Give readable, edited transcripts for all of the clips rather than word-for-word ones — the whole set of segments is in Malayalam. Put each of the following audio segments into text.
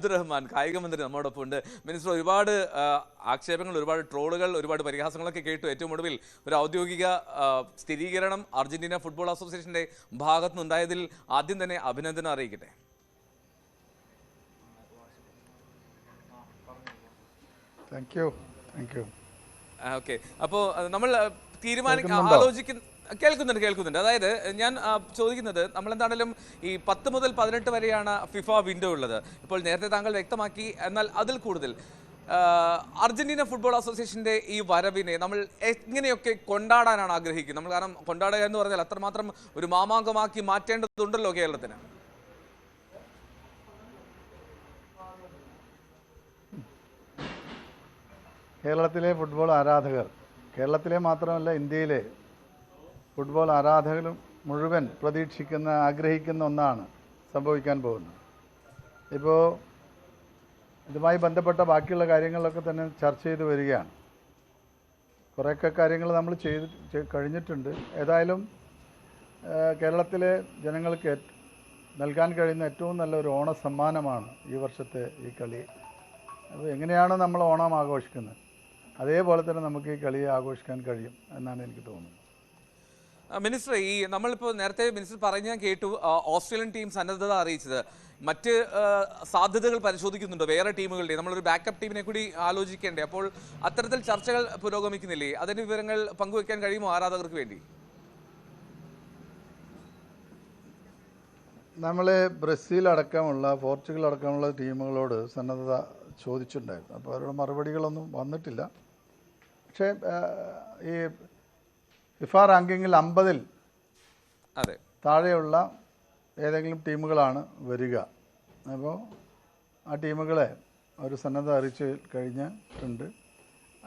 അബ്ദുറഹ്മാൻ കായിക മന്ത്രി നമ്മോടൊപ്പം ഉണ്ട്. മിനിസ്റ്റർ, ഒരുപാട് ആക്ഷേപങ്ങൾ, ഒരുപാട് ട്രോളുകൾ, ഒരുപാട് പരിഹാസങ്ങളൊക്കെ കേട്ടു. ഏറ്റവും ഒടുവിൽ ഒരു ഔദ്യോഗിക സ്ഥിരീകരണം അർജന്റീന ഫുട്ബോൾ അസോസിയേഷന്റെ ഭാഗത്തു നിന്നുണ്ടായതിൽ ആദ്യം തന്നെ അഭിനന്ദനം അറിയിക്കട്ടെ. ഓക്കെ, അപ്പോൾ നമ്മൾ കേൾക്കുന്നുണ്ട്. അതായത് ഞാൻ ചോദിക്കുന്നത്, നമ്മളെന്താണെങ്കിലും ഈ 10 മുതൽ 18 വരെയാണ് ഫിഫ വിൻഡോ ഉള്ളത്. ഇപ്പോൾ നേരത്തെ താങ്കൾ വ്യക്തമാക്കി. എന്നാൽ അതിൽ കൂടുതൽ അർജന്റീന ഫുട്ബോൾ അസോസിയേഷന്റെ ഈ വരവിനെ നമ്മൾ എങ്ങനെയൊക്കെ കൊണ്ടാടാനാണ് ആഗ്രഹിക്കുന്നത്? നമ്മൾ കാരണം കൊണ്ടാടുക എന്ന് പറഞ്ഞാൽ അത്രമാത്രം ഒരു മാമാങ്കമാക്കി മാറ്റേണ്ടതുണ്ടല്ലോ കേരളത്തിന്. കേരളത്തിലെ ഫുട്ബോൾ ആരാധകർ, കേരളത്തിലെ മാത്രമല്ല ഇന്ത്യയിലെ ഫുട്ബോൾ ആരാധകരും മുഴുവൻ പ്രതീക്ഷിക്കുന്ന, ആഗ്രഹിക്കുന്ന ഒന്നാണ് സംഭവിക്കാൻ പോകുന്നത്. ഇപ്പോൾ ഇതുമായി ബന്ധപ്പെട്ട ബാക്കിയുള്ള കാര്യങ്ങളൊക്കെ തന്നെ ചർച്ച ചെയ്ത് വരികയാണ്. കുറേയൊക്കെ കാര്യങ്ങൾ നമ്മൾ കഴിഞ്ഞിട്ടുണ്ട്. ഏതായാലും കേരളത്തിലെ ജനങ്ങൾക്ക് നൽകാൻ കഴിയുന്ന ഏറ്റവും നല്ലൊരു ഓണസമ്മാനമാണ് ഈ വർഷത്തെ ഈ കളി. അപ്പോൾ എങ്ങനെയാണോ നമ്മൾ ഓണം ആഘോഷിക്കുന്നത്, അതേപോലെ തന്നെ നമുക്ക് ഈ കളിയെ ആഘോഷിക്കാൻ കഴിയും എന്നാണ് എനിക്ക് തോന്നുന്നത്. മിനിസ്റ്റർ, നമ്മളിപ്പോൾ നേരത്തെ മിനിസ്റ്റർ പറഞ്ഞാൽ കേട്ടു, ഓസ്ട്രേലിയൻ ടീം സന്നദ്ധത അറിയിച്ചത്. മറ്റ് സാധ്യതകൾ പരിശോധിക്കുന്നുണ്ടോ വേറെ ടീമുകളുടെ? നമ്മളൊരു ബാക്കപ്പ് ടീമിനെ കൂടി ആലോചിക്കേണ്ടേ? അപ്പോൾ അത്തരത്തിൽ ചർച്ചകൾ പുരോഗമിക്കുന്നില്ലേ? അതിന്റെ വിവരങ്ങൾ പങ്കുവെക്കാൻ കഴിയുമോ ആരാധകർക്ക് വേണ്ടി? നമ്മൾ ബ്രസീൽ അടക്കമുള്ള, പോർച്ചുഗൽ അടക്കമുള്ള ടീമുകളോട് സന്നദ്ധത ചോദിച്ചിട്ടുണ്ടായിരുന്നു. അപ്പോൾ അവരുടെ മറുപടികളൊന്നും വന്നിട്ടില്ല. പക്ഷേ ഈ ഫിഫ റാങ്കിങ്ങിൽ 50-ൽ താഴെയുള്ള ഏതെങ്കിലും ടീമുകളാണ് വരിക. അപ്പോൾ ആ ടീമുകളെ ഒരു സന്നദ്ധ അറിയിച്ച് കഴിഞ്ഞിട്ടുണ്ട്.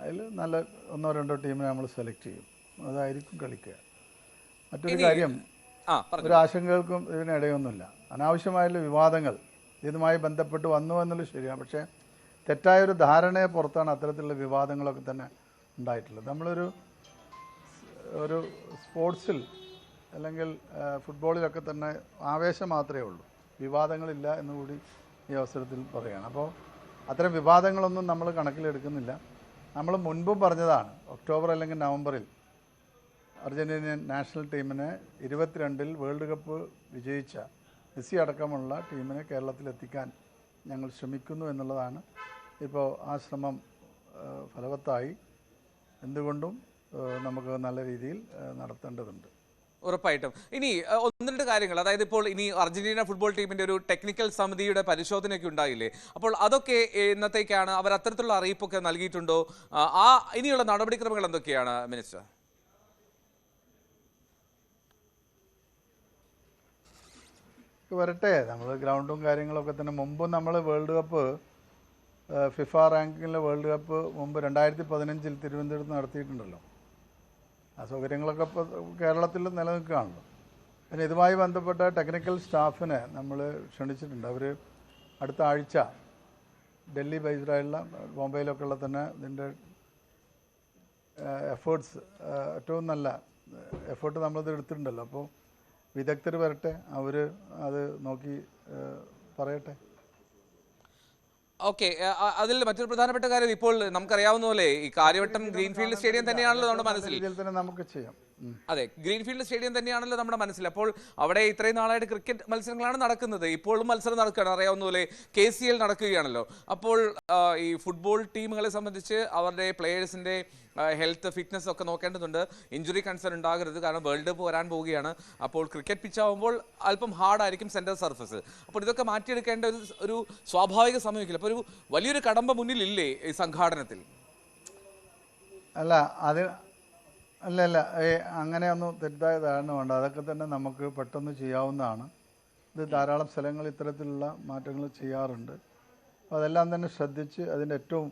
അതിൽ നല്ല 1-2 ടീമിനെ നമ്മൾ സെലക്ട് ചെയ്യും. അതായിരിക്കും കളിക്കുക. മറ്റൊരു കാര്യം, ഒരു ആശങ്കകൾക്കും ഇതിനിടയൊന്നുമില്ല. അനാവശ്യമായുള്ള വിവാദങ്ങൾ ഇതുമായി ബന്ധപ്പെട്ട് വന്നു എന്നുള്ളത് ശരിയാണ്. പക്ഷേ തെറ്റായൊരു ധാരണയെ പുറത്താണ് അത്തരത്തിലുള്ള വിവാദങ്ങളൊക്കെ തന്നെ ഉണ്ടായിട്ടുള്ളത്. നമ്മളൊരു സ്പോർട്സിൽ അല്ലെങ്കിൽ ഫുട്ബോളിലൊക്കെ തന്നെ ആവേശം മാത്രമേ ഉള്ളൂ, വിവാദങ്ങളില്ല എന്നുകൂടി ഈ അവസരത്തിൽ പറയുകയാണ്. അപ്പോൾ അത്തരം വിവാദങ്ങളൊന്നും നമ്മൾ കണക്കിലെടുക്കുന്നില്ല. നമ്മൾ മുൻപും പറഞ്ഞതാണ്, ഒക്ടോബർ അല്ലെങ്കിൽ നവംബറിൽ അർജന്റീനിയൻ നാഷണൽ ടീമിനെ 22-ൽ വേൾഡ് കപ്പ് വിജയിച്ച മെസ്സി അടക്കമുള്ള ടീമിനെ കേരളത്തിലെത്തിക്കാൻ ഞങ്ങൾ ശ്രമിക്കുന്നു എന്നുള്ളതാണ്. ഇപ്പോൾ ആ ശ്രമം ഫലവത്തായി. എന്തുകൊണ്ടും നമുക്ക് നല്ല രീതിയിൽ നടത്തേണ്ടതുണ്ട്. ഉറപ്പായിട്ടും. ഇനി 1-2 കാര്യങ്ങൾ, അതായത് ഇപ്പോൾ ഇനി അർജന്റീന ഫുട്ബോൾ ടീമിന്റെ ഒരു ടെക്നിക്കൽ സമിതിയുടെ പരിശോധനയൊക്കെ ഉണ്ടായില്ലേ? അപ്പോൾ അതൊക്കെ എന്നത്തേക്കാണ്? അവർ അത്തരത്തിലുള്ള അറിയിപ്പൊക്കെ നൽകിയിട്ടുണ്ടോ? ഇനിയുള്ള നടപടിക്രമങ്ങൾ എന്തൊക്കെയാണ് മിനിസ്റ്റർ? വരട്ടെ, നമ്മൾ ഗ്രൗണ്ടും കാര്യങ്ങളൊക്കെ തന്നെ മുമ്പും നമ്മൾ വേൾഡ് കപ്പ്, ഫിഫ റാങ്കിങ്ങിലെ വേൾഡ് കപ്പ് മുമ്പ് 2015-ൽ തിരുവനന്തപുരത്ത് നടത്തിയിട്ടുണ്ടല്ലോ. ആ സൗകര്യങ്ങളൊക്കെ ഇപ്പോൾ കേരളത്തിൽ നിലനിൽക്കുകയാണല്ലോ. പിന്നെ ഇതുമായി ബന്ധപ്പെട്ട ടെക്നിക്കൽ സ്റ്റാഫിനെ നമ്മൾ ക്ഷണിച്ചിട്ടുണ്ട്. അവർ അടുത്ത ആഴ്ച ഡൽഹി ബേസ്ഡായുള്ള, ബോംബെയിലൊക്കെ ഉള്ള തന്നെ ഇതിൻ്റെ എഫേർട്സ്, ഏറ്റവും നല്ല എഫേർട്ട് നമ്മളിത് എടുത്തിട്ടുണ്ടല്ലോ. അപ്പോൾ വിദഗ്ധർ വരട്ടെ, അവർ അത് നോക്കി പറയട്ടെ. ഓക്കെ, അതിൽ മറ്റൊരു പ്രധാനപ്പെട്ട കാര്യം, ഇപ്പോൾ നമുക്കറിയാവുന്ന പോലെ ഈ കാര്യവട്ടം ഗ്രീൻഫീൽഡ് സ്റ്റേഡിയം തന്നെയാണല്ലോ നമ്മുടെ മനസ്സിൽ. നമുക്ക് ചെയ്യാം. അതെ, ഗ്രീൻഫീൽഡ് സ്റ്റേഡിയം തന്നെയാണല്ലോ നമ്മുടെ മനസ്സിൽ. അപ്പോൾ അവിടെ ഇത്രയും നാളായിട്ട് ക്രിക്കറ്റ് മത്സരങ്ങളാണ് നടക്കുന്നത്. ഇപ്പോഴും മത്സരം നടക്കുകയാണ്, അറിയാവുന്ന പോലെ KCL നടക്കുകയാണല്ലോ. അപ്പോൾ ഈ ഫുട്ബോൾ ടീമുകളെ സംബന്ധിച്ച് അവരുടെ പ്ലേയേഴ്സിന്റെ ഹെൽത്ത്, ഫിറ്റ്നസ് ഒക്കെ നോക്കേണ്ടതുണ്ട്. ഇഞ്ചുറി കൺസേൺ ഉണ്ടാകരുത്, കാരണം വേൾഡ് കപ്പ് വരാൻ പോവുകയാണ്. അപ്പോൾ ക്രിക്കറ്റ് പിച്ചാവുമ്പോൾ അല്പം ഹാർഡായിരിക്കും സെൻറ്റർ സർഫസ്. അപ്പോൾ ഇതൊക്കെ മാറ്റിയെടുക്കേണ്ട ഒരു സ്വാഭാവിക സമയമില്ല. അപ്പോൾ ഒരു വലിയൊരു കടമ്പ മുന്നിലില്ലേ ഈ സംഘാടനത്തിൽ? അല്ല അങ്ങനെയൊന്നും തെറ്റായ ധാരണ വേണ്ട. അതൊക്കെ തന്നെ നമുക്ക് പെട്ടെന്ന് ചെയ്യാവുന്നതാണ്. ഇത് ധാരാളം സ്ഥലങ്ങൾ ഇത്തരത്തിലുള്ള മാറ്റങ്ങൾ ചെയ്യാറുണ്ട്. അപ്പോൾ അതെല്ലാം തന്നെ ശ്രദ്ധിച്ച് അതിൻ്റെ ഏറ്റവും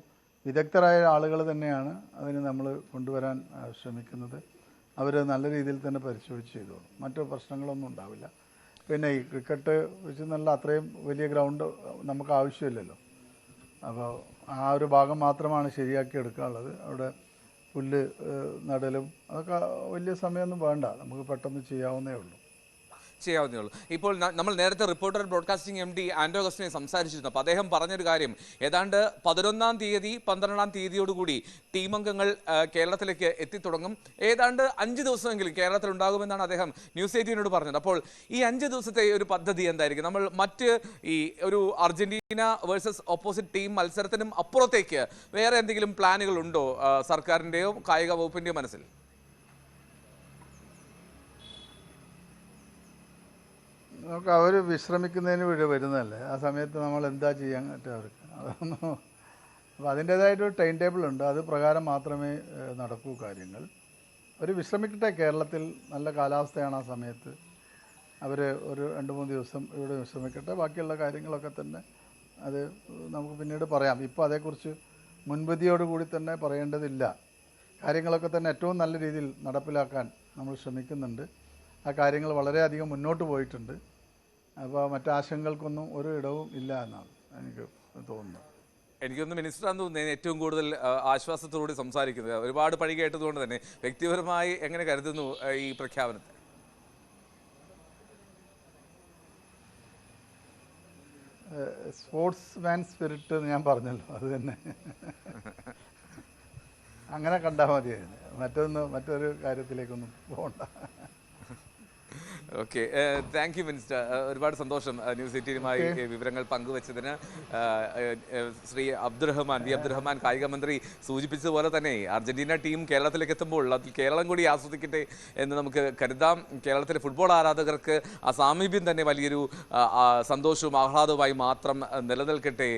വിദഗ്ധരായ ആളുകൾ തന്നെയാണ് അതിന് നമ്മൾ കൊണ്ടുവരാൻ ശ്രമിക്കുന്നത്. അവർ നല്ല രീതിയിൽ തന്നെ പരിശോധിച്ച് ചെയ്തോളും. മറ്റു പ്രശ്നങ്ങളൊന്നും ഉണ്ടാവില്ല. പിന്നെ ഈ ക്രിക്കറ്റ് വെച്ച് നല്ല അത്രയും വലിയ ഗ്രൗണ്ട് നമുക്ക് ആവശ്യമില്ലല്ലോ. അപ്പോൾ ആ ഒരു ഭാഗം മാത്രമാണ് ശരിയാക്കി എടുക്കാനുള്ളത്. അവിടെ പുല്ല് നടലും അതൊക്കെ വലിയ സമയമൊന്നും വേണ്ട, നമുക്ക് പെട്ടെന്ന് ചെയ്യാവുന്നേ ഉള്ളൂ. ചെയ്യാവുന്നേ ഉള്ളൂ. ഇപ്പോൾ നമ്മൾ നേരത്തെ റിപ്പോർട്ടർ ബ്രോഡ്കാസ്റ്റിംഗ് MD ആൻഡോ അഗസ്റ്റിനെ സംസാരിച്ചിരുന്നു. അപ്പോൾ അദ്ദേഹം പറഞ്ഞൊരു കാര്യം, ഏതാണ്ട് 11-ാം തീയതി 12-ാം തീയതിയോടുകൂടി ടീമംഗങ്ങൾ കേരളത്തിലേക്ക് എത്തിത്തുടങ്ങും. ഏതാണ്ട് 5 ദിവസമെങ്കിലും കേരളത്തിൽ ഉണ്ടാകുമെന്നാണ് അദ്ദേഹം ന്യൂസ് 18നോട് പറഞ്ഞത്. അപ്പോൾ ഈ 5 ദിവസത്തെ ഒരു പദ്ധതി എന്തായിരിക്കും? നമ്മൾ മറ്റ് ഈ ഒരു അർജന്റീന വേഴ്സസ് ഓപ്പോസിറ്റ് ടീം മത്സരത്തിനും അപ്പുറത്തേക്ക് വേറെ എന്തെങ്കിലും പ്ലാനുകൾ ഉണ്ടോ സർക്കാരിൻ്റെയോ കായിക വകുപ്പിൻ്റെയോ മനസ്സിൽ? നമുക്ക് അവർ വിശ്രമിക്കുന്നതിന് വേണ്ടി വരുന്നതല്ലേ, ആ സമയത്ത് നമ്മൾ എന്താ ചെയ്യാൻ പറ്റുക അവർക്ക്? അതൊന്നും. അപ്പോൾ അതിൻ്റേതായിട്ടൊരു ടൈം ടേബിൾ ഉണ്ട്, അത് പ്രകാരം മാത്രമേ നടക്കൂ കാര്യങ്ങൾ. അവർ വിശ്രമിക്കട്ടെ. കേരളത്തിൽ നല്ല കാലാവസ്ഥയാണ്, ആ സമയത്ത് അവർ ഒരു 2-3 ദിവസം ഇവിടെ വിശ്രമിക്കട്ടെ. ബാക്കിയുള്ള കാര്യങ്ങളൊക്കെ തന്നെ അത് നമുക്ക് പിന്നീട് പറയാം. ഇപ്പോൾ അതേക്കുറിച്ച് മുൻവിധിയോടുകൂടി തന്നെ പറയേണ്ടതില്ല. കാര്യങ്ങളൊക്കെ തന്നെ ഏറ്റവും നല്ല രീതിയിൽ നടപ്പിലാക്കാൻ നമ്മൾ ശ്രമിക്കുന്നുണ്ട്. ആ കാര്യങ്ങൾ വളരെയധികം മുന്നോട്ട് പോയിട്ടുണ്ട്. അപ്പോൾ മറ്റാശങ്കകൾക്കൊന്നും ഒരു ഇടവും ഇല്ല എന്നാണ് എനിക്ക് തോന്നുന്നത്. എനിക്കൊന്ന് മിനിസ്റ്ററാന്ന് തോന്നുന്നത് ഏറ്റവും കൂടുതൽ ആശ്വാസത്തോടുകൂടി സംസാരിക്കുന്നത്. ഒരുപാട് പഴി കേട്ടതുകൊണ്ട് തന്നെ വ്യക്തിപരമായി എങ്ങനെ കരുതുന്നു ഈ പ്രഖ്യാപനത്തെ? സ്പോർട്സ് മാൻ സ്പിരിറ്റ് എന്ന് ഞാൻ പറഞ്ഞല്ലോ, അത് തന്നെ. അങ്ങനെ കണ്ടാൽ മതിയായിരുന്നു, മറ്റൊരു കാര്യത്തിലേക്കൊന്നും പോകണ്ട. Okay, thank you minister. ഒരുപാട് സന്തോഷം ന്യൂസ് 18മായി വിവരങ്ങൾ പങ്കുവച്ചതിന്. ശ്രീ അബ്ദുറഹ്മാൻ കായിക മന്ത്രി സൂചിപ്പിച്ചതുപോലെ തന്നെ അർജന്റീന ടീം കേരളത്തിലേക്ക് എത്തുമ്പോൾ അതിൽ കേരളം കൂടി ആസ്വദിക്കട്ടെ എന്ന് നമുക്ക് കരുതാം. കേരളത്തിലെ ഫുട്ബോൾ ആരാധകർക്ക് ആ സാമീപ്യം തന്നെ വലിയൊരു സന്തോഷവും ആഹ്ലാദവുമായി മാത്രം നിലനിൽക്കട്ടെ.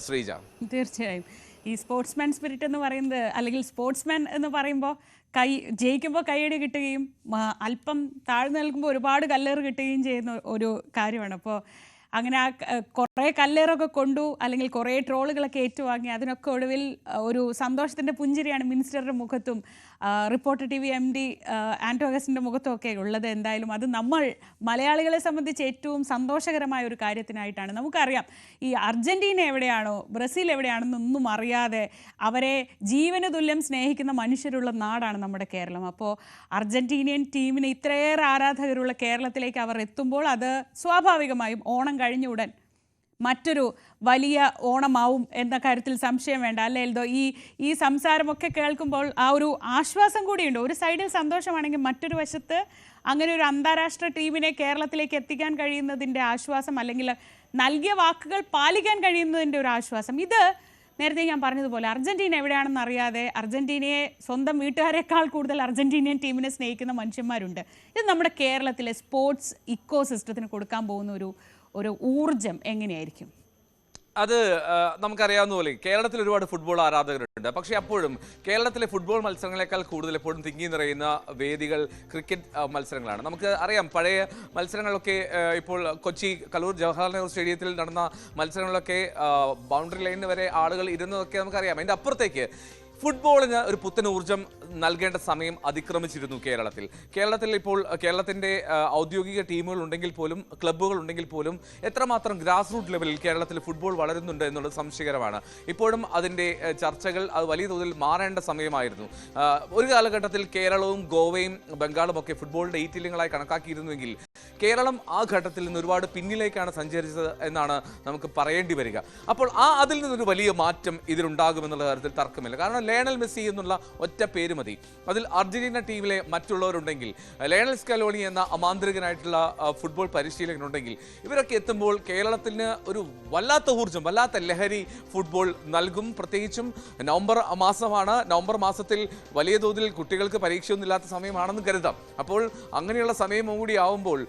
ശ്രീജ, തീർച്ചയായും ഈ സ്പോർട്സ്മാൻ സ്പിരിറ്റ് എന്ന് പറയുന്നത്, അല്ലെങ്കിൽ സ്പോർട്സ്മാൻ എന്ന് പറയുമ്പോൾ ജയിക്കുമ്പോൾ കൈയടി കിട്ടുകയും അല്പം താഴ്ന്നു നിൽക്കുമ്പോൾ ഒരുപാട് കല്ലേറ് കിട്ടുകയും ചെയ്യുന്ന ഒരു കാര്യമാണ്. അപ്പോൾ അങ്ങനെ കുറേ കല്ലേറൊക്കെ കൊണ്ടു, അല്ലെങ്കിൽ കുറേ ട്രോളുകളൊക്കെ ഏറ്റുവാങ്ങി അതിനൊക്കെ ഒടുവിൽ ഒരു സന്തോഷത്തിൻ്റെ പുഞ്ചിരിയാണ് മിനിസ്റ്ററുടെ മുഖത്തും റിപ്പോർട്ടർ TV MD ആൻഡോ അഗസ്റ്റിൻ്റെ മുഖത്തും ഒക്കെ ഉള്ളത്. എന്തായാലും അത് നമ്മൾ മലയാളികളെ സംബന്ധിച്ച് ഏറ്റവും സന്തോഷകരമായ ഒരു കാര്യത്തിനായിട്ടാണ്. നമുക്കറിയാം, ഈ അർജന്റീന എവിടെയാണോ ബ്രസീൽ എവിടെയാണെന്നൊന്നും അറിയാതെ അവരെ ജീവന് തുല്യം സ്നേഹിക്കുന്ന മനുഷ്യരുള്ള നാടാണ് നമ്മുടെ കേരളം. അപ്പോൾ അർജന്റീനിയൻ ടീമിന് ഇത്രയേറെ ആരാധകരുള്ള കേരളത്തിലേക്ക് അവർ എത്തുമ്പോൾ അത് സ്വാഭാവികമായും ഓണം കഴിഞ്ഞ ഉടൻ മറ്റൊരു വലിയ ഓണമാവും എന്ന കാര്യത്തിൽ സംശയം വേണ്ട, അല്ലേ എൽദോ? ഈ സംസാരമൊക്കെ കേൾക്കുമ്പോൾ ആ ഒരു ആശ്വാസം കൂടിയുണ്ട്. ഒരു സൈഡിൽ സന്തോഷമാണെങ്കിൽ മറ്റൊരു വശത്ത് അങ്ങനെ ഒരു അന്താരാഷ്ട്ര ടീമിനെ കേരളത്തിലേക്ക് എത്തിക്കാൻ കഴിയുന്നതിൻ്റെ ആശ്വാസം, അല്ലെങ്കിൽ നൽകിയ വാക്കുകൾ പാലിക്കാൻ കഴിയുന്നതിൻ്റെ ഒരു ആശ്വാസം. ഇത് നേരത്തെ ഞാൻ പറഞ്ഞതുപോലെ അർജന്റീന എവിടെയാണെന്ന് അറിയാതെ അർജന്റീനയെ സ്വന്തം വീട്ടുകാരെക്കാൾ കൂടുതൽ അർജന്റീനിയൻ ടീമിനെ സ്നേഹിക്കുന്ന മനുഷ്യന്മാരുണ്ട്. ഇത് നമ്മുടെ കേരളത്തിലെ സ്പോർട്സ് ഇക്കോ സിസ്റ്റത്തിന് കൊടുക്കാൻ പോകുന്ന ഒരു ഊർജം എങ്ങനെയായിരിക്കും? അത് നമുക്കറിയാവുന്ന പോലെ കേരളത്തിൽ ഒരുപാട് ഫുട്ബോൾ ആരാധകരുണ്ട്. പക്ഷേ അപ്പോഴും കേരളത്തിലെ ഫുട്ബോൾ മത്സരങ്ങളെക്കാൾ കൂടുതൽ എപ്പോഴും തിങ്ങി നിറയുന്ന വേദികൾ ക്രിക്കറ്റ് മത്സരങ്ങളാണ്. നമുക്ക് അറിയാം, പഴയ മത്സരങ്ങളൊക്കെ ഇപ്പോൾ കൊച്ചി കലൂർ ജവഹർലാൽ നെഹ്റു സ്റ്റേഡിയത്തിൽ നടന്ന മത്സരങ്ങളിലൊക്കെ ബൗണ്ടറി ലൈനിന് വരെ ആളുകൾ ഇരുന്നതൊക്കെ നമുക്കറിയാം. അതിൻ്റെ അപ്പുറത്തേക്ക് ഫുട്ബോളിന് ഒരു പുത്തൻ ഊർജ്ജം നൽകേണ്ട സമയം അതിക്രമിച്ചിരുന്നു കേരളത്തിൽ. ഇപ്പോൾ കേരളത്തിൻ്റെ ഔദ്യോഗിക ടീമുകൾ ഉണ്ടെങ്കിൽ പോലും, ക്ലബ്ബുകൾ ഉണ്ടെങ്കിൽ പോലും, എത്രമാത്രം ഗ്രാസ് റൂട്ട് ലെവലിൽ കേരളത്തിൽ ഫുട്ബോൾ വളരുന്നുണ്ട് എന്നുള്ളത് സംശയകരമാണ്. ഇപ്പോഴും അതിൻ്റെ ചർച്ചകൾ അത് വലിയ തോതിൽ മാറേണ്ട സമയമായിരുന്നു. ഒരു കാലഘട്ടത്തിൽ കേരളവും ഗോവയും ബംഗാളും ഒക്കെ ഫുട്ബോളിൻ്റെ ഈറ്റില്യങ്ങളായി കണക്കാക്കിയിരുന്നുവെങ്കിൽ കേരളം ആ ഘട്ടത്തിൽ നിന്ന് ഒരുപാട് പിന്നിലേക്കാണ് സഞ്ചരിച്ചത് എന്നാണ് നമുക്ക് പറയേണ്ടി വരിക. അപ്പോൾ അതിൽ നിന്നൊരു വലിയ മാറ്റം ഇതിലുണ്ടാകുമെന്നുള്ള കാര്യത്തിൽ തർക്കമില്ല. കാരണം ലയണൽ മെസ്സി എന്നുള്ള ഒറ്റ പേര് മതി. അതിൽ അർജന്റീന ടീമിലെ മറ്റുള്ളവരുണ്ടെങ്കിൽ, ലയണൽ സ്കലോണി എന്ന അമാന്ത്രികനായിട്ടുള്ള ഫുട്ബോൾ പരിശീലകനുണ്ടെങ്കിൽ, ഇവരൊക്കെ എത്തുമ്പോൾ കേരളത്തിന് ഒരു വല്ലാത്ത ഊർജ്ജം, വല്ലാത്ത ലഹരി ഫുട്ബോൾ നൽകും. പ്രത്യേകിച്ചും നവംബർ മാസമാണ്. നവംബർ മാസത്തിൽ വലിയ തോതിൽ കുട്ടികൾക്ക് പരീക്ഷയൊന്നും ഇല്ലാത്ത സമയമാണെന്ന് കരുതാം. അപ്പോൾ അങ്ങനെയുള്ള സമയം കൂടി ആവുമ്പോൾ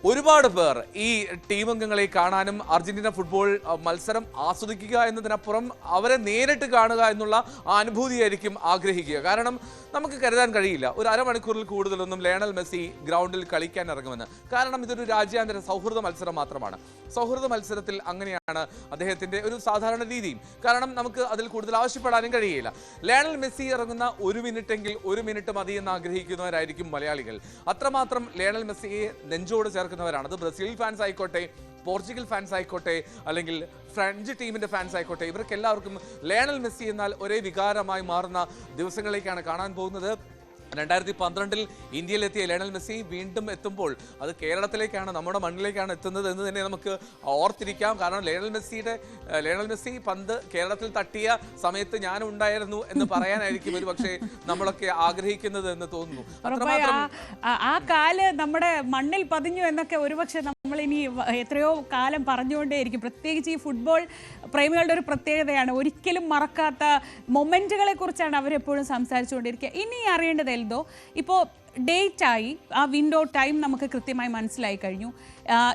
ഒരുപാട് പേർ ഈ ടീമംഗങ്ങളെ കാണാനും അർജന്റീന ഫുട്ബോൾ മത്സരം ആസ്വദിക്കുക എന്നതിനപ്പുറം അവരെ നേരിട്ട് കാണുക എന്നുള്ള ആ അനുഭൂതിയായിരിക്കും ആഗ്രഹിക്കുക. കാരണം നമുക്ക് കരുതാൻ കഴിയില്ല ഒരു അരമണിക്കൂറിൽ കൂടുതലൊന്നും ലയണൽ മെസ്സി ഗ്രൗണ്ടിൽ കളിക്കാൻ ഇറങ്ങുമെന്ന്. കാരണം ഇതൊരു രാജ്യാന്തര സൗഹൃദ മത്സരം മാത്രമാണ്. സൗഹൃദ മത്സരത്തിൽ അങ്ങനെയാണ് അദ്ദേഹത്തിൻ്റെ ഒരു സാധാരണ രീതിയും. കാരണം നമുക്ക് അതിൽ കൂടുതൽ ആവശ്യപ്പെടാനും കഴിയില്ല. ലയണൽ മെസ്സി ഇറങ്ങുന്ന 1 മിനിറ്റെങ്കിൽ 1 മിനിറ്റ് മതി എന്ന് ആഗ്രഹിക്കുന്നവരായിരിക്കും മലയാളികൾ. അത്രമാത്രം ലയണൽ മെസ്സിയെ നെഞ്ചോട് ചേർക്കുന്നവരാണ്. അത് ബ്രസീൽ ഫാൻസ് ആയിക്കോട്ടെ, പോർച്ചുഗൽ ഫാൻസ് ആയിക്കോട്ടെ, അല്ലെങ്കിൽ ഫ്രഞ്ച് ടീമിൻ്റെ ഫാൻസ് ആയിക്കോട്ടെ, ഇവർക്ക് എല്ലാവർക്കും ലയണൽ മെസ്സി എന്നാൽ ഒരേ വികാരമായി മാറുന്ന ദിവസങ്ങളിലേക്കാണ് കാണാൻ പോകുന്നത്. 2012 ഇന്ത്യയിലെത്തിയ ലയണൽ മെസ്സി വീണ്ടും എത്തുമ്പോൾ അത് കേരളത്തിലേക്കാണ്, നമ്മുടെ മണ്ണിലേക്കാണ് എത്തുന്നത് എന്ന് തന്നെ നമുക്ക് ഓർത്തിരിക്കാം. കാരണം ലയണൽ മെസ്സി പന്ത് കേരളത്തിൽ തട്ടിയ സമയത്ത് ഞാനും ഉണ്ടായിരുന്നു എന്ന് പറയാനായിരിക്കും ഒരു പക്ഷേ നമ്മളൊക്കെ ആഗ്രഹിക്കുന്നത് എന്ന് തോന്നുന്നു. ആ കാല് നമ്മുടെ മണ്ണിൽ പതിഞ്ഞു എന്നൊക്കെ ഒരുപക്ഷെ നമ്മൾ ഇനി എത്രയോ കാലം പറഞ്ഞുകൊണ്ടേയിരിക്കും. പ്രത്യേകിച്ച് ഈ ഫുട്ബോൾ പ്രേമികളുടെ ഒരു പ്രത്യേകതയാണ്, ഒരിക്കലും മറക്കാത്ത മൊമെന്റുകളെ കുറിച്ചാണ് അവരെപ്പോഴും സംസാരിച്ചുകൊണ്ടിരിക്കുക. ഇനി അറിയേണ്ടത് എൽദോ, ഇപ്പോൾ ഡേറ്റായി ആ വിൻഡോ ടൈം നമുക്ക് കൃത്യമായി മനസ്സിലായി കഴിഞ്ഞു.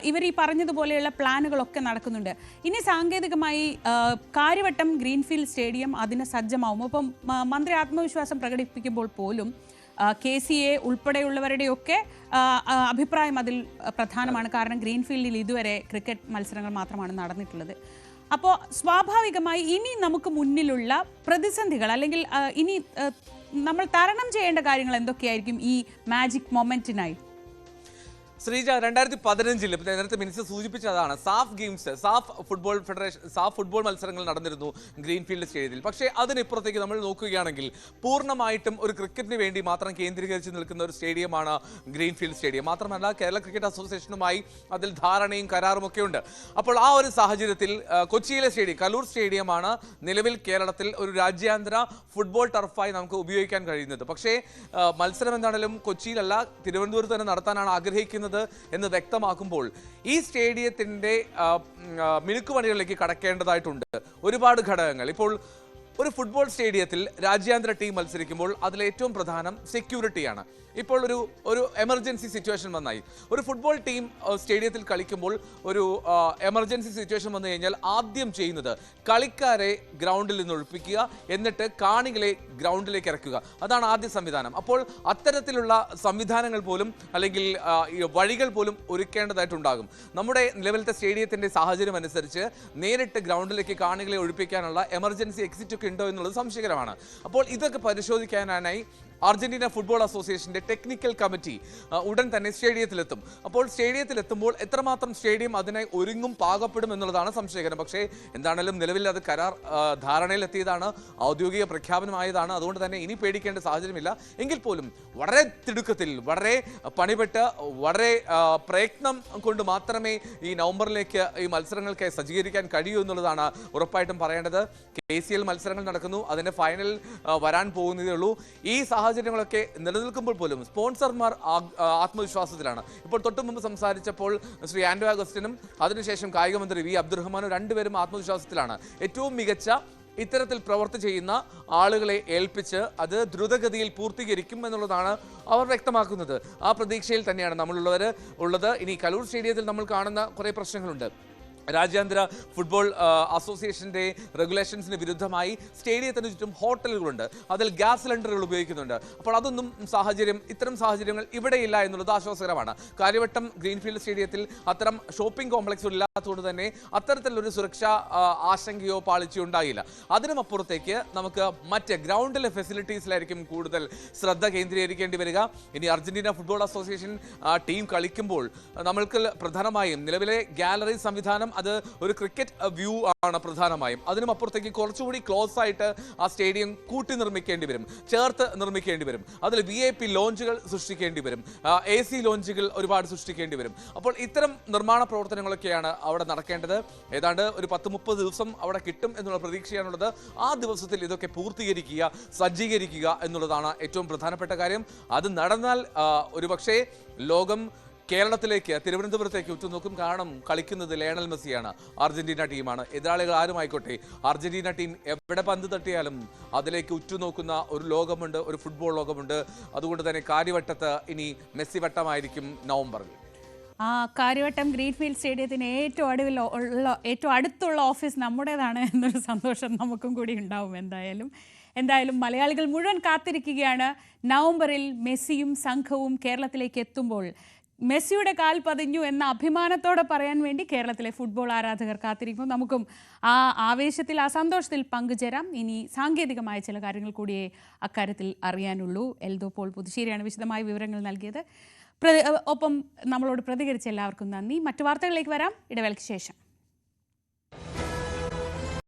ഇവർ ഈ പറഞ്ഞതുപോലെയുള്ള പ്ലാനുകളൊക്കെ നടക്കുന്നുണ്ട്. ഇനി സാങ്കേതികമായി കാര്യവട്ടം ഗ്രീൻഫീൽഡ് സ്റ്റേഡിയം അതിന് സജ്ജമാവും. അപ്പം മന്ത്രി ആത്മവിശ്വാസം പ്രകടിപ്പിക്കുമ്പോൾ പോലും KCA ഉൾപ്പെടെയുള്ളവരുടെയൊക്കെ അഭിപ്രായം അതിൽ പ്രധാനമാണ്. കാരണം ഗ്രീൻഫീൽഡിൽ ഇതുവരെ ക്രിക്കറ്റ് മത്സരങ്ങൾ മാത്രമാണ് നടന്നിട്ടുള്ളത്. അപ്പോൾ സ്വാഭാവികമായി ഇനി നമുക്ക് മുന്നിലുള്ള പ്രതിസന്ധികൾ അല്ലെങ്കിൽ ഇനി നമ്മൾ തരണം ചെയ്യേണ്ട കാര്യങ്ങൾ എന്തൊക്കെയായിരിക്കും ഈ മാജിക് മൊമെന്റിനായി? ശ്രീജ, 2015 നേരത്തെ മിനിസ്റ്റർ സൂചിപ്പിച്ചതാണ്, സാഫ് ഫുട്ബോൾ മത്സരങ്ങൾ നടന്നിരുന്നു ഗ്രീൻഫീൽഡ് സ്റ്റേഡിയത്തിൽ. പക്ഷേ അതിനിപ്പുറത്തേക്ക് നമ്മൾ നോക്കുകയാണെങ്കിൽ പൂർണ്ണമായിട്ടും ഒരു ക്രിക്കറ്റിന് വേണ്ടി മാത്രം കേന്ദ്രീകരിച്ച് നിൽക്കുന്ന ഒരു സ്റ്റേഡിയമാണ് ഗ്രീൻഫീൽഡ് സ്റ്റേഡിയം. മാത്രമല്ല കേരള ക്രിക്കറ്റ് അസോസിയേഷനുമായി അതിൽ ധാരണയും കരാറും ഒക്കെ ഉണ്ട്. അപ്പോൾ ആ ഒരു സാഹചര്യത്തിൽ കൊച്ചിയിലെ സ്റ്റേഡിയം, കലൂർ സ്റ്റേഡിയമാണ് നിലവിൽ കേരളത്തിൽ ഒരു രാജ്യാന്തര ഫുട്ബോൾ ടർഫായി നമുക്ക് ഉപയോഗിക്കാൻ കഴിയുന്നത്. പക്ഷേ മത്സരം എന്താണെങ്കിലും കൊച്ചിയിലല്ല, തിരുവനന്തപുരത്ത് തന്നെ നടത്താനാണ് ആഗ്രഹിക്കുന്നത് എന്ന് വ്യക്തമാക്കുമ്പോൾ ഈ സ്റ്റേഡിയത്തിന്റെ മിനുക്കുപണികളിലേക്ക് കടക്കേണ്ടതായിട്ടുണ്ട് ഒരുപാട് ഘടകങ്ങൾ. ഇപ്പോൾ ഒരു ഫുട്ബോൾ സ്റ്റേഡിയത്തിൽ രാജ്യാന്തര ടീം മത്സരിക്കുമ്പോൾ അതിലേറ്റവും പ്രധാനം സെക്യൂരിറ്റിയാണ്. ഇപ്പോൾ ഒരു എമർജൻസി സിറ്റുവേഷൻ വന്നായി, ഒരു ഫുട്ബോൾ ടീം സ്റ്റേഡിയത്തിൽ കളിക്കുമ്പോൾ ഒരു എമർജൻസി സിറ്റുവേഷൻ വന്നു കഴിഞ്ഞാൽ ആദ്യം ചെയ്യുന്നത് കളിക്കാരെ ഗ്രൗണ്ടിൽ നിന്ന് ഒഴിപ്പിക്കുക, എന്നിട്ട് കാണികളെ ഗ്രൗണ്ടിലേക്ക് ഇറക്കുക. അതാണ് ആദ്യ സംവിധാനം. അപ്പോൾ അത്തരത്തിലുള്ള സംവിധാനങ്ങൾ പോലും അല്ലെങ്കിൽ വഴികൾ പോലും ഒരുക്കേണ്ടതായിട്ടുണ്ടാകും. നമ്മുടെ നിലവിലത്തെ സ്റ്റേഡിയത്തിന്റെ സാഹചര്യം അനുസരിച്ച് നേരിട്ട് ഗ്രൗണ്ടിലേക്ക് കാണികളെ ഒഴിപ്പിക്കാനുള്ള എമർജൻസി എക്സിറ്റ് ഒക്കെ ഉണ്ടോ എന്നുള്ളത് സംശയകരമാണ്. അപ്പോൾ ഇതൊക്കെ പരിശോധിക്കാനായി അർജന്റീന ഫുട്ബോൾ അസോസിയേഷന്റെ ടെക്നിക്കൽ കമ്മിറ്റി ഉടൻ തന്നെ സ്റ്റേഡിയത്തിലെത്തും. അപ്പോൾ സ്റ്റേഡിയത്തിലെത്തുമ്പോൾ എത്രമാത്രം സ്റ്റേഡിയം അതിനായി ഒരുങ്ങും പാകപ്പെടും എന്നുള്ളതാണ് സംശയകരം. പക്ഷേ എന്താണെങ്കിലും നിലവിൽ അത് ധാരണയിലെത്തിയതാണ്, ഔദ്യോഗിക പ്രഖ്യാപനമായതാണ്. അതുകൊണ്ട് തന്നെ ഇനി പേടിക്കേണ്ട സാഹചര്യമില്ല. എങ്കിൽ പോലും വളരെ തിടുക്കത്തിൽ, വളരെ പണിപ്പെട്ട്, വളരെ പ്രയത്നം കൊണ്ട് മാത്രമേ ഈ നവംബറിലേക്ക് ഈ മത്സരങ്ങൾക്കായി സജ്ജീകരിക്കാൻ കഴിയൂ എന്നുള്ളതാണ് ഉറപ്പായിട്ടും പറയേണ്ടത്. KCL മത്സരങ്ങൾ നടക്കുന്നു, അതിന്റെ ഫൈനൽ വരാൻ പോകുന്നതേ ഉള്ളൂ. ഈ സാഹചര്യങ്ങളൊക്കെ നിലനിൽക്കുമ്പോൾ പോലും സ്പോൺസർമാർ ആത്മവിശ്വാസത്തിലാണ്. ഇപ്പോൾ തൊട്ടു മുമ്പ് സംസാരിച്ചപ്പോൾ ശ്രീ ആൻഡോ അഗസ്റ്റിനും അതിനുശേഷം കായിക മന്ത്രി V അബ്ദുറഹ്മാനും രണ്ടുപേരും ആത്മവിശ്വാസത്തിലാണ്. ഏറ്റവും മികച്ച ഇത്തരത്തിൽ പ്രവർത്തി ചെയ്യുന്ന ആളുകളെ ഏൽപ്പിച്ച് അത് ദ്രുതഗതിയിൽ പൂർത്തീകരിക്കും എന്നുള്ളതാണ് അവർ വ്യക്തമാക്കുന്നത്. ആ പ്രതീക്ഷയിൽ തന്നെയാണ് നമ്മളുള്ളത്. ഇനി കലൂർ സ്റ്റേഡിയത്തിൽ നമ്മൾ കാണുന്ന കുറേ പ്രശ്നങ്ങളുണ്ട്. രാജ്യാന്തര ഫുട്ബോൾ അസോസിയേഷന്റെ റെഗുലേഷൻസിന് വിരുദ്ധമായി സ്റ്റേഡിയത്തിന് ചുറ്റും ഹോട്ടലുകളുണ്ട്, അതിൽ ഗ്യാസ് സിലിണ്ടറുകൾ ഉപയോഗിക്കുന്നുണ്ട്. അപ്പോൾ ഇത്തരം സാഹചര്യങ്ങൾ ഇവിടെയില്ല എന്നുള്ളത് ആശ്വാസകരമാണ്. കാര്യവട്ടം ഗ്രീൻഫീൽഡ് സ്റ്റേഡിയത്തിൽ അത്തരം ഷോപ്പിംഗ് കോംപ്ലക്സുകൾ ഇല്ലാത്തതുകൊണ്ട് തന്നെ അത്തരത്തിലൊരു സുരക്ഷാ ആശങ്കയോ പാളിച്ചയോ ഉണ്ടായില്ല. അതിനുമപ്പുറത്തേക്ക് നമുക്ക് മറ്റ് ഗ്രൗണ്ടിലെ ഫെസിലിറ്റീസിലായിരിക്കും കൂടുതൽ ശ്രദ്ധ കേന്ദ്രീകരിക്കേണ്ടി വരിക. ഇനി അർജന്റീന ഫുട്ബോൾ അസോസിയേഷൻ ടീം കളിക്കുമ്പോൾ നമ്മൾക്ക് പ്രധാനമായും നിലവിലെ ഗാലറി സംവിധാനം അത് ഒരു ക്രിക്കറ്റ് വ്യൂ ആണ് പ്രധാനമായും. അതിനും അപ്പുറത്തേക്ക് കുറച്ചുകൂടി ക്ലോസ് ആയിട്ട് ആ സ്റ്റേഡിയം കൂട്ടി നിർമ്മിക്കേണ്ടി വരും, ചേർത്ത് നിർമ്മിക്കേണ്ടി വരും. അതിൽ VIP ലോഞ്ചുകൾ സൃഷ്ടിക്കേണ്ടി വരും, AC ലോഞ്ചുകൾ ഒരുപാട് സൃഷ്ടിക്കേണ്ടി വരും. അപ്പോൾ ഇത്തരം നിർമ്മാണ പ്രവർത്തനങ്ങളൊക്കെയാണ് അവിടെ നടക്കേണ്ടത്. ഏതാണ്ട് ഒരു 10-30 ദിവസം അവിടെ കിട്ടും എന്നുള്ള പ്രതീക്ഷയാണുള്ളത്. ആ ദിവസത്തിൽ ഇതൊക്കെ പൂർത്തീകരിക്കുക, സജ്ജീകരിക്കുക എന്നുള്ളതാണ് ഏറ്റവും പ്രധാനപ്പെട്ട കാര്യം. അത് നടന്നാൽ ഒരുപക്ഷേ ലോകം കേരളത്തിലേക്ക്, തിരുവനന്തപുരത്തേക്ക് ഉറ്റുനോക്കും. കാരണം കളിക്കുന്നത് ലയണൽ മെസ്സിയാണ്, അർജന്റീന ടീമാണ്. എതിരാളികൾ ആരുമായിക്കോട്ടെ, അർജന്റീന ടീം എവിടെ പന്ത് തട്ടിയാലും അതിലേക്ക് ഉറ്റുനോക്കുന്ന ഒരു ലോകമുണ്ട്, ഒരു ഫുട്ബോൾ ലോകമുണ്ട്. അതുകൊണ്ട് തന്നെ കാര്യവട്ടത്ത് ഇനി മെസ്സി വട്ടമായിരിക്കും നവംബറിൽ. കാര്യവട്ടം ഗ്രീൻഫീൽഡ് സ്റ്റേഡിയത്തിന് ഏറ്റവും അടുത്തുള്ള ഓഫീസ് നമ്മുടേതാണ് എന്നൊരു സന്തോഷം നമുക്കും കൂടി ഉണ്ടാവും. എന്തായാലും മലയാളികൾ മുഴുവൻ കാത്തിരിക്കുകയാണ്. നവംബറിൽ മെസ്സിയും സംഘവും കേരളത്തിലേക്ക് എത്തുമ്പോൾ മെസ്സിയുടെ കാൽ പതിഞ്ഞു എന്ന അഭിമാനത്തോടെ പറയാൻ വേണ്ടി കേരളത്തിലെ ഫുട്ബോൾ ആരാധകർ കാത്തിരിക്കും. നമുക്കും ആ ആവേശത്തിൽ, ആ സന്തോഷത്തിൽ പങ്കുചേരാം. ഇനി സാങ്കേതികമായ ചില കാര്യങ്ങൾ കൂടിയേ അക്കാര്യത്തിൽ അറിയാനുള്ളൂ. എൽദോ പോൾ പുതുശ്ശേരിയാണ് വിശദമായ വിവരങ്ങൾ നൽകിയത്. ഒപ്പം നമ്മളോട് പ്രതികരിച്ച എല്ലാവർക്കും നന്ദി. മറ്റു വാർത്തകളിലേക്ക് വരാം ഇടവേളയ്ക്ക് ശേഷം.